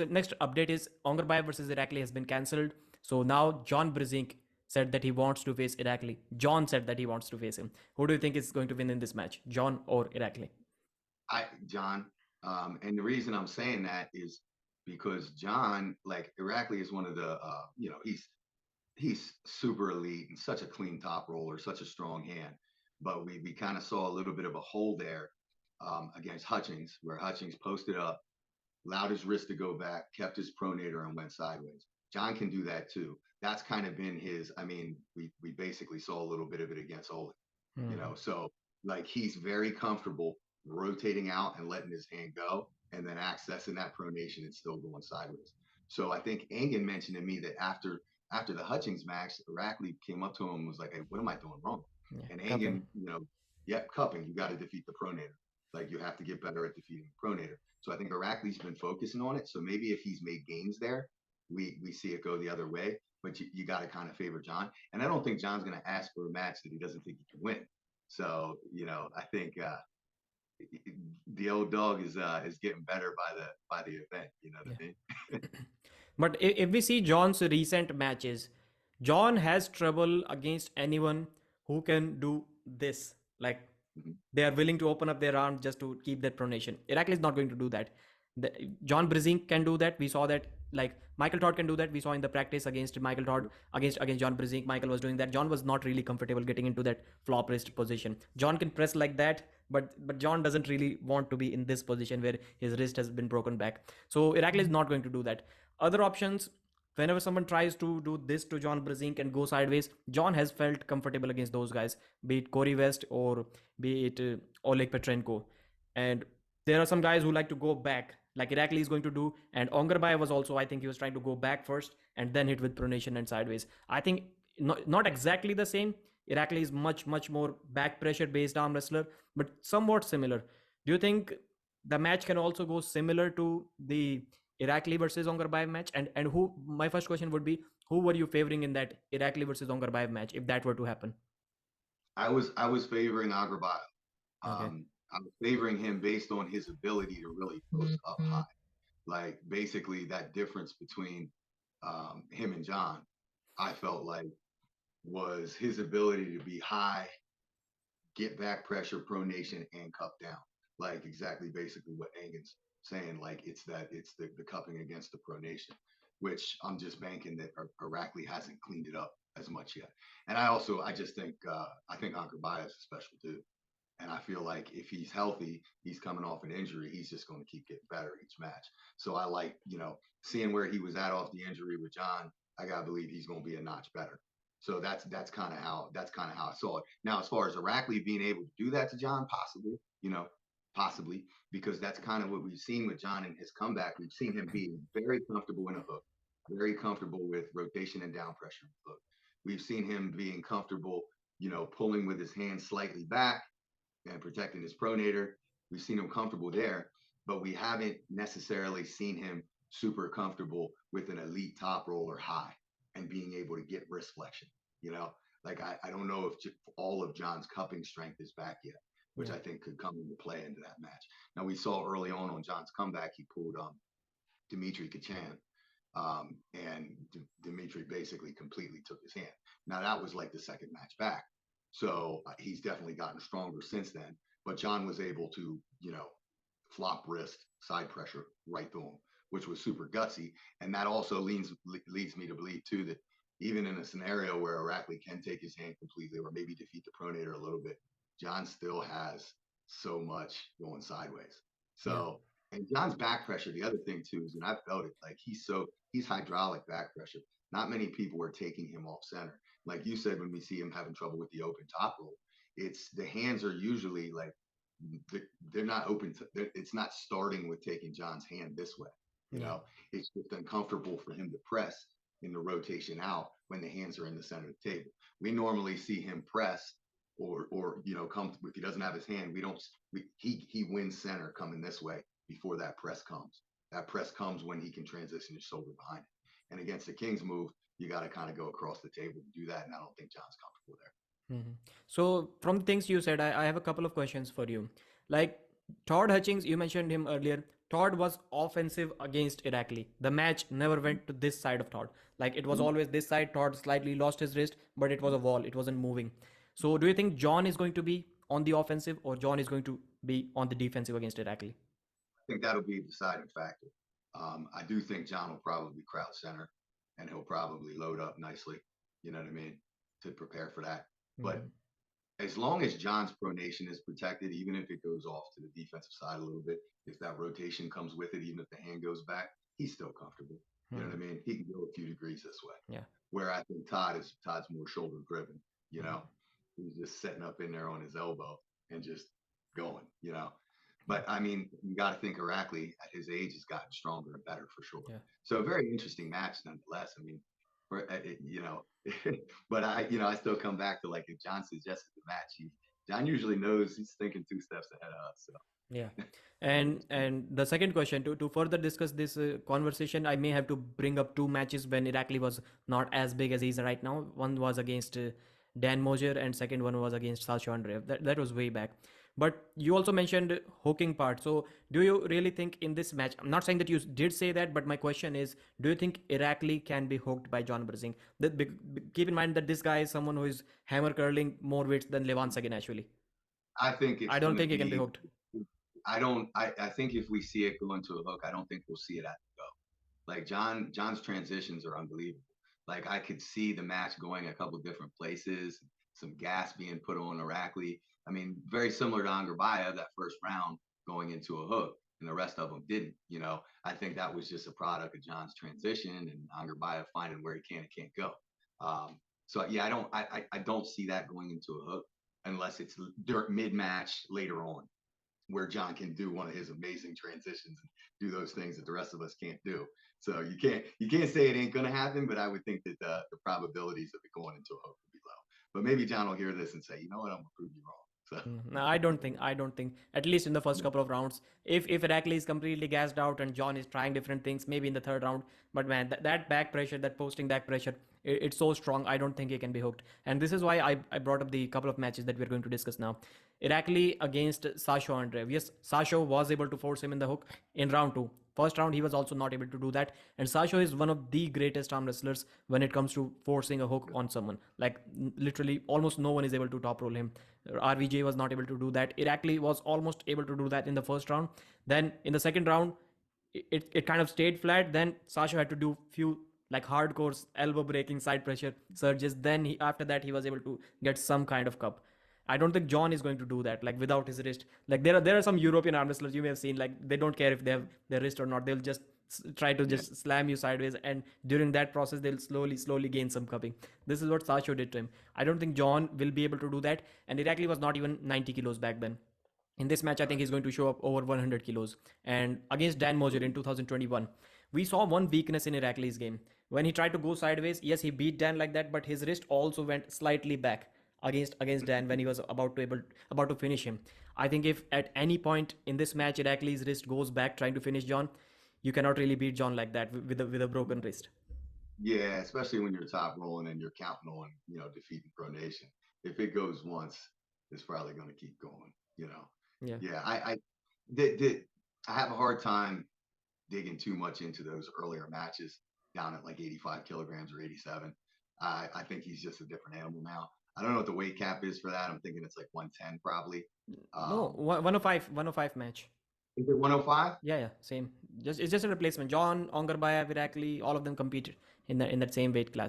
next update is Ongarbayev versus Irakli has been cancelled. So now John Brzenk said that he wants to face Irakli. John said that he wants to face him. Who do you think is going to win in this match, John or Irakli? John. And the reason I'm saying that is because John, like Irakli, is one of the, he's super elite and such a clean top roller, such a strong hand. But we kind of saw a little bit of a hole there against Hutchings, where Hutchings posted up, allowed his wrist to go back, kept his pronator, and went sideways. John can do that too. That's kind of been his. I mean, we basically saw a little bit of it against Oli, Hmm. So like he's very comfortable rotating out and letting his hand go, and then accessing that pronation and still going sideways. So I think Engen mentioned to me that after the Hutchings match, Irakli came up to him and was like, "Hey, what am I doing wrong?" Yeah, And cupping. Engen, yep, cupping. You got to defeat the pronator. Like you have to get better at defeating the pronator. So I think Irakli's been focusing on it. So maybe if he's made gains there, we see it go the other way. But you got to kind of favor John. And I don't think John's going to ask for a match that he doesn't think he can win. So I think the old dog is getting better by the event. You know what Yeah. I mean? But if we see John's recent matches, John has trouble against anyone who can do this. Like Mhm. they are willing to open up their arms just to keep that pronation. Irakli is not going to do that. John Brzenk can do that. We saw that. Like Michael Todd can do that. We saw in the practice against Michael Todd against John Brzenk. Michael was doing that. John was not really comfortable getting into that flop wrist position. John can press like that, but John doesn't really want to be in this position where his wrist has been broken back. So Irakli is not going to do that. Other options, whenever someone tries to do this to John Brzenk and go sideways, John has felt comfortable against those guys, be it Corey West or be it Oleg Petrenko. And there are some guys who like to go back, like Irakli is going to do. And Ongarbayev was also, I think he was trying to go back first and then hit with pronation and sideways. I think not exactly the same. Irakli is much more back pressure based arm wrestler, but somewhat similar. Do you think the match can also go similar to the Irakli versus Ongarbayev match? And who? My first question would be, who were you favoring in that Irakli versus Ongarbayev match if that were to happen? I was favoring Agrabayev. Okay. I was favoring him based on his ability to really post up high. Like basically that difference between him and John, I felt like was his ability to be high, get back pressure, pronation, and cup down. Like exactly basically what Engen's saying. Like it's the cupping against the pronation, which I'm just banking that Irakli hasn't cleaned it up as much yet. And I just think I think Ankur Bias is special too. And I feel like if he's healthy, he's coming off an injury, he's just going to keep getting better each match. So I like, seeing where he was at off the injury with John, I gotta believe he's going to be a notch better. So that's kind of how I saw it. Now, as far as Irakli being able to do that to John, possibly because that's kind of what we've seen with John in his comeback. We've seen him being very comfortable in a hook, very comfortable with rotation and down pressure in the hook. We've seen him being comfortable, pulling with his hands slightly back and protecting his pronator. We've seen him comfortable there, but we haven't necessarily seen him super comfortable with an elite top roller high and being able to get wrist flexion. You know, like I don't know if all of John's cupping strength is back yet, which Yeah. I think could come into play into that match. Now we saw early on John's comeback, he pulled Dimitri Kachan, and Dimitri basically completely took his hand. Now that was like the second match back, so he's definitely gotten stronger since then. But John was able to, flop wrist side pressure right through him, which was super gutsy. And that also leads me to believe too that even in a scenario where Irakli can take his hand completely or maybe defeat the pronator a little bit, John still has so much going sideways. Yeah. So and John's back pressure, the other thing too is, and I felt it, like he's hydraulic back pressure. Not many people are taking him off center. Like you said, when we see him having trouble with the open top roll, it's the hands are usually like they're not open to. It's not starting with taking John's hand this way. You Yeah. know, it's just uncomfortable for him to press in the rotation out when the hands are in the center of the table. We normally see him press or come if he doesn't have his hand. We don't. He wins center coming this way before that press comes. That press comes when he can transition his shoulder behind it. And against the King's move, you got to kind of go across the table to do that. And I don't think John's comfortable there. Mhm. So from the things you said, I have a couple of questions for you. Like Todd Hutchings, you mentioned him earlier. Todd was offensive against Irakli. The match never went to this side of Todd. Like it was always this side. Todd slightly lost his wrist, but it was a wall. It wasn't moving. So do you think John is going to be on the offensive or John is going to be on the defensive against Irakli? I think that'll be a deciding factor. I do think John will probably crowd center, and he'll probably load up nicely. You know what I mean, to prepare for that. But Mhm. as long as John's pronation is protected, even if it goes off to the defensive side a little bit, if that rotation comes with it, even if the hand goes back, he's still comfortable. You know what I Mhm. mean? He can go a few degrees this way. Yeah. Where I think Todd's more shoulder driven. You know, Mhm. he's just setting up in there on his elbow and just going. You know, Yeah. but I mean, you got to think Irakli at his age has gotten stronger and better for sure. Yeah. So a very interesting match nonetheless. I mean, you know, but I still come back to like if John suggested the match, John usually knows he's thinking two steps ahead of us. So Yeah. very And the second question, to further discuss this conversation, I may have to bring up two matches when Irakli was not as big as he is right now. One was against Dan Moser, and second one was against Sasha Andreev. That was way back. But you also mentioned hooking part. So do you really think in this match? I'm not saying that you did say that, but my question is, do you think Irakli can be hooked by John Brzenk? Keep in mind that this guy is someone who is hammer curling more weights than Levan Saginashvili. I think I it's don't going to think he can be be. hooked. I don't. I think if we see it go into a hook, I don't think we'll see it at the go. Like John's transitions are unbelievable. Like I could see the match going a couple different places, some gas being put on Irakli. I mean, very similar to Angerbaya, that first round going into a hook, and the rest of them didn't. You know, I think that was just a product of John's transition and Angerbaya finding where he can and can't go. So yeah, I don't see that going into a hook unless it's mid match later on where John can do one of his amazing transitions and do those things that the rest of us can't do. So you can't say it ain't gonna happen, but I would think that the probabilities of it going into a hook would be low. But maybe John will hear this and say, you know what, I'm gonna prove you wrong. So No, I don't think. I don't think. At least in the first couple of rounds, if Irakli is completely gassed out and John is trying different things, maybe in the third round. But man, that back pressure, that posting back pressure, it's so strong. I don't think he can be hooked. And this is why I brought up the couple of matches that we're going to discuss now. Irakli against Sasha Andreev. Yes, Sasha was able to force him in the hook in round two. First round, he was also not able to do that. And Sasha is one of the greatest arm wrestlers when it comes to forcing a hook on someone. Like literally, almost no one is able to top roll him. RVJ was not able to do that. Irakli was almost able to do that in the first round. Then in the second round, it kind of stayed flat. Then Sasha had to do few like hardcore elbow breaking side pressure surges. Then after that he was able to get some kind of cup. I don't think John is going to do that like without his wrist. Like there are some European arm wrestlers you may have seen, like they don't care if they have their wrist or not. They'll just try to yeah, just slam you sideways, and during that process they'll slowly gain some cupping. This is what Sasha did to him. I don't think John will be able to do that, and Irakli was not even 90 kilos back then. In this match, I think right. he's going to show up over 100 kilos. And against Dan Moser in 2021, we saw one weakness in Irakli's game. When he tried to go sideways, yes, he beat Dan like that, but his wrist also went slightly back against Dan when he was about to finish him. I think if at any point in this match Irakli's wrist goes back trying to finish John, you cannot really beat John like that with a broken wrist. Yeah, especially when you're top rolling and you're counting on, defeating pronation. If it goes once, it's probably going to keep going, you know. Yeah. Yeah, did I have a hard time digging too much into those earlier matches down at like 85 kilograms or 87. I think he's just a different animal now. I don't know what the weight cap is for that. I'm thinking it's like 110 probably. No, Um, 105 match. is it 105? Yeah, same. Just it's just a replacement. John, Ongar Baya, Virakli, all of them competed in that same weight class.